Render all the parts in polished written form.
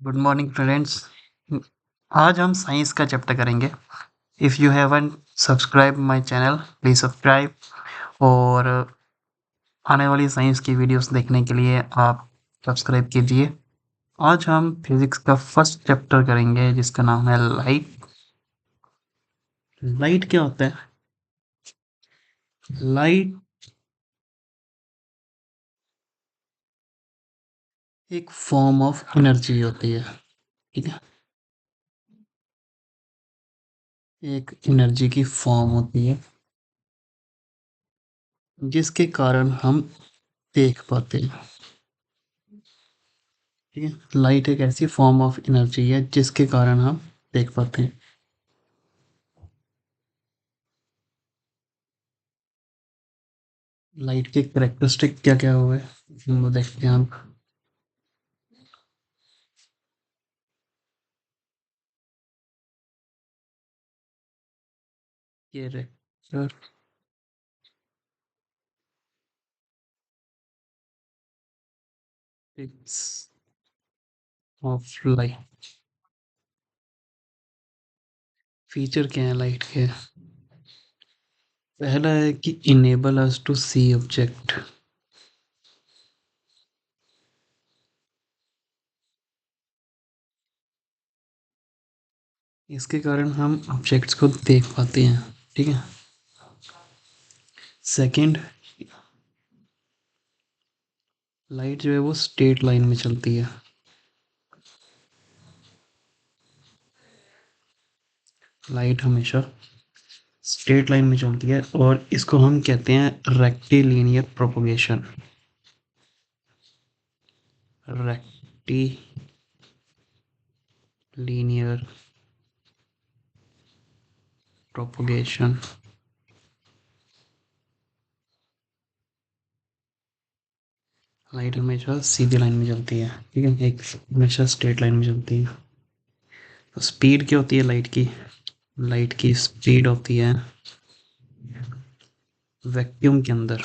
Good morning friends. आज हम science का चैप्टर करेंगे। If you haven't subscribe my channel please subscribe. और आने वाली साइंस की वीडियोस देखने के लिए आप सब्सक्राइब कीजिए। आज हम फिज़िक्स का फर्स्ट चैप्टर करेंगे जिसका नाम है लाइट। लाइट क्या होता है? लाइट एक फॉर्म ऑफ एनर्जी होती है। ठीक है, एक एनर्जी की फॉर्म होती है जिसके कारण हम देख पाते हैं। ठीक है, लाइट एक ऐसी फॉर्म ऑफ एनर्जी है जिसके कारण हम देख पाते हैं। लाइट के कैरेक्टरिस्टिक क्या क्या हुए वो देखते हैं हम। Characteristics of light. फीचर क्या है लाइट के? पहला है कि enable us to see object. इसके कारण हम ऑब्जेक्ट्स को देख पाते हैं। ठीक है। सेकंड, लाइट जो है वो स्ट्रेट लाइन में चलती है। लाइट हमेशा स्ट्रेट लाइन में चलती है और इसको हम कहते हैं rectilinear propagation. Rectilinear propagation. Light हमेशा सीधी लाइन में चलती है। ठीक है, एक हमेशा स्ट्रेट लाइन में चलती है। तो स्पीड क्या होती है लाइट की? लाइट की स्पीड होती है वैक्यूम के अंदर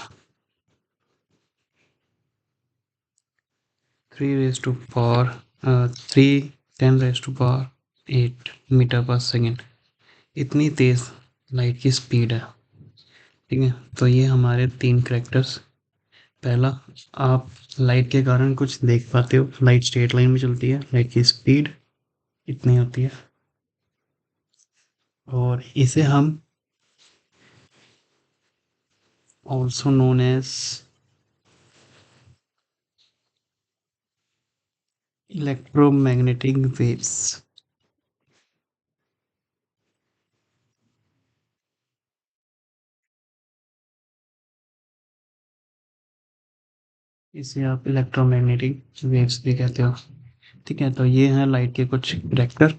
3 रेज टू पावर 8 मीटर पर सेकेंड। इतनी तेज लाइट की स्पीड है। ठीक है, तो ये हमारे तीन करेक्टर्स। पहला, आप लाइट के कारण कुछ देख पाते हो। लाइट स्ट्रेट लाइन में चलती है, लाइट की स्पीड इतनी होती है और इसे हम also known as electromagnetic waves. इसे आप इलेक्ट्रोमैग्नेटिक वेव्स भी कहते हो। ठीक है, तो ये हैं लाइट के कुछ करेक्टर।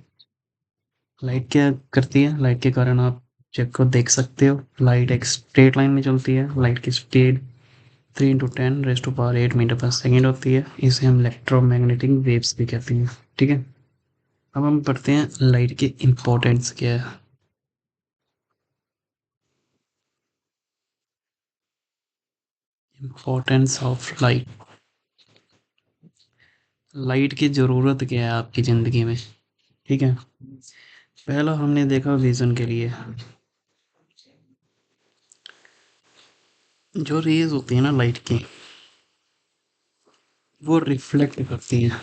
लाइट क्या करती है? लाइट के कारण आप ऑब्जेक्ट को देख सकते हो। लाइट एक स्ट्रेट लाइन में चलती है। लाइट की स्पीड 3 × 10⁻⁸ होती है। इसे हम इलेक्ट्रोमैग्नेटिक वेव्स भी कहते हैं। ठीक है, अब हम पढ़ते हैं लाइट की इम्पोर्टेंस क्या है। Importance of light. लाइट की ज़रूरत क्या है आपकी ज़िंदगी में? ठीक है, पहला हमने देखा विज़न के लिए। जो रेज होती है ना लाइट की, वो रिफ्लेक्ट करती हैं।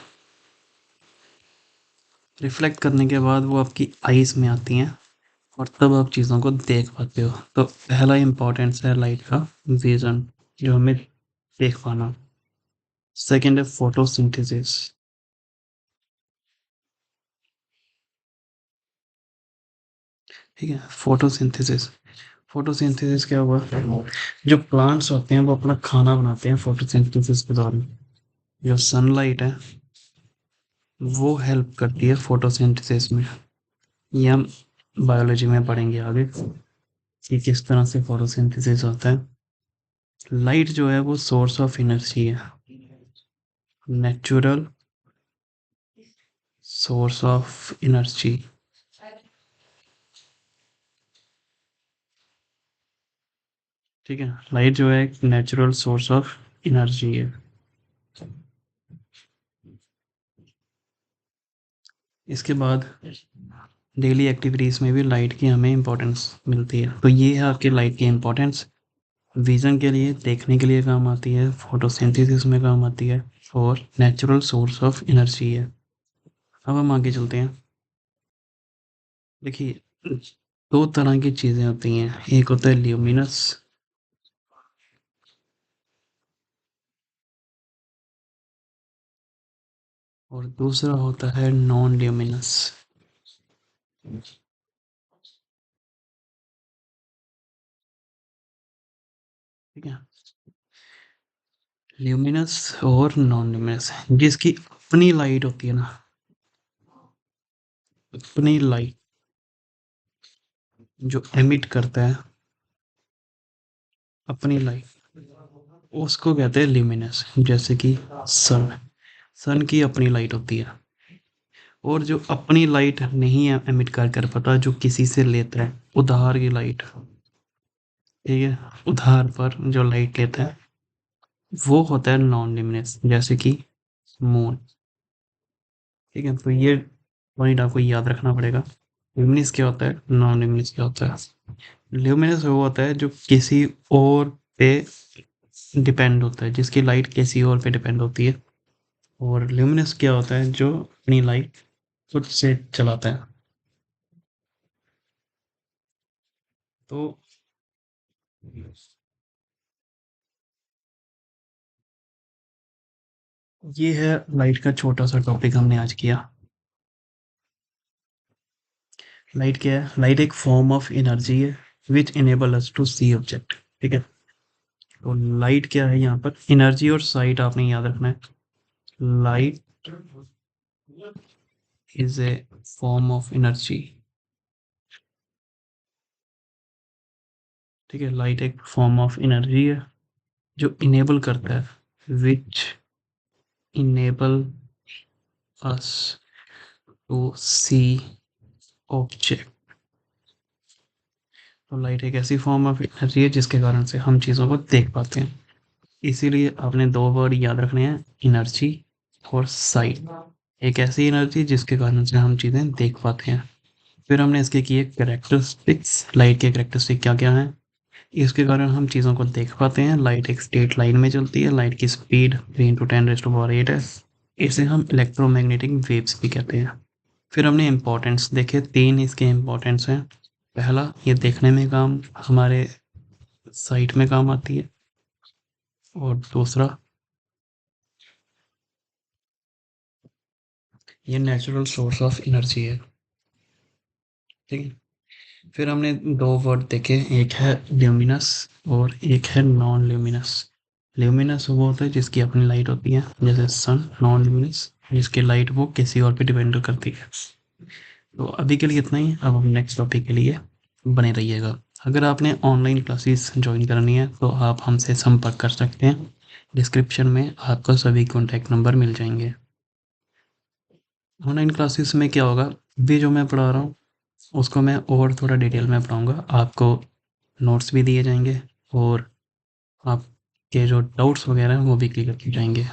रिफ्लेक्ट करने के बाद वो आपकी आईज में आती हैं और तब आप चीज़ों को देख पाते हो। तो पहला इम्पोर्टेंस है लाइट का विजन, जो हमें देख पाना। सेकंड है फोटोसिंथेसिस। ठीक है, फोटोसिंथेसिस। फोटोसिंथेसिस क्या हुआ? जो प्लांट्स होते हैं वो अपना खाना बनाते हैं फोटोसिंथेसिस के दौरान। जो सनलाइट है वो हेल्प करती है फोटोसिंथेसिस में। ये हम बायोलॉजी में पढ़ेंगे आगे कि किस तरह से फोटोसिंथेसिस होता है। लाइट जो है वो सोर्स ऑफ एनर्जी है, नेचुरल सोर्स ऑफ एनर्जी। ठीक है, लाइट जो है एक नेचुरल सोर्स ऑफ एनर्जी है। इसके बाद डेली एक्टिविटीज़ में भी लाइट की हमें इम्पोर्टेंस मिलती है। तो ये है आपकी लाइट की इम्पोर्टेंस। विज़न के लिए, देखने के लिए काम आती है, फोटोसिंथेसिस में काम आती है और नेचुरल सोर्स ऑफ एनर्जी है। अब हम आगे चलते हैं। देखिए, 2 तरह की चीज़ें होती हैं, एक होता है ल्यूमिनस और दूसरा होता है नॉन ल्यूमिनस। ठीक है, ल्यूमिनस और नॉन ल्यूमिनस जिसकी अपनी लाइट होती है ना, अपनी लाइट जो एमिट करता है अपनी लाइट, उसको कहते हैं ल्यूमिनस। जैसे कि सन, सन की अपनी लाइट होती है और जो अपनी लाइट नहीं एमिट कर पाता, जो किसी से लेता है उधार की लाइट, ठीक है, उधार पर जो लाइट लेता है वो होता है नॉन ल्यूमिनस, जैसे कि मून। ठीक है, तो ये पॉइंट आपको याद रखना पड़ेगा। ल्यूमिनस क्या होता है, नॉन ल्यूमिनस क्या होता है। ल्यूमिनस वो होता है जो किसी और पे डिपेंड होता है, जिसकी लाइट किसी और पे डिपेंड होती है। और ल्यूमिनस क्या होता है जो अपनी लाइट खुद से चलाता है। तो ये है लाइट का छोटा सा टॉपिक हमने आज किया। लाइट क्या है, लाइट एक फॉर्म ऑफ एनर्जी है which enable us to see object. ठीक है, तो लाइट क्या है, यहाँ पर एनर्जी और साइट आपने याद रखना है। Light is a form of energy. ठीक है, लाइट एक फॉर्म ऑफ एनर्जी है जो इनेबल करता है, which enable us to see object. तो लाइट एक ऐसी फॉर्म ऑफ एनर्जी है जिसके कारण से हम चीज़ों को देख पाते हैं। इसीलिए आपने 2 वर्ड याद रखने हैं, एनर्जी और साइट। एक ऐसी एनर्जी जिसके कारण से हम चीज़ें देख पाते हैं। फिर हमने इसके किए कैरेक्टरिस्टिक्स, लाइट के कैरेक्टरिस्टिक क्या क्या हैं। इसके कारण हम चीज़ों को देख पाते हैं। लाइट एक स्ट्रेट लाइन में चलती है। लाइट की स्पीड 3 × 10⁻8 है। इसे हम इलेक्ट्रोमैग्नेटिक वेव्स भी कहते हैं। फिर हमने इम्पोर्टेंस देखे, 3 इसके इम्पोर्टेंस हैं। पहला, ये देखने में काम, हमारे साइट में काम आती है। और दूसरा, ये नेचुरल सोर्स ऑफ एनर्जी है। ठीक है, फिर हमने 2 वर्ड देखे, एक है ल्यूमिनस और एक है नॉन ल्यूमिनस। ल्यूमिनस वो होता है जिसकी अपनी लाइट होती है, जैसे सन। नॉन ल्यूमिनस जिसकी लाइट वो किसी और पे डिपेंड करती है। तो अभी के लिए इतना ही, अब हम नेक्स्ट टॉपिक के लिए बने रहिएगा। अगर आपने ऑनलाइन क्लासेस ज्वाइन करनी है तो आप हमसे संपर्क कर सकते हैं। डिस्क्रिप्शन में आपको सभी कॉन्टैक्ट नंबर मिल जाएंगे। ऑनलाइन क्लासेस में क्या होगा, भी जो मैं पढ़ा रहा हूँ उसको मैं और थोड़ा डिटेल में पढ़ाऊँगा। आपको नोट्स भी दिए जाएँगे और आपके जो डाउट्स वगैरह हैं वो भी क्लियर किए जाएँगे।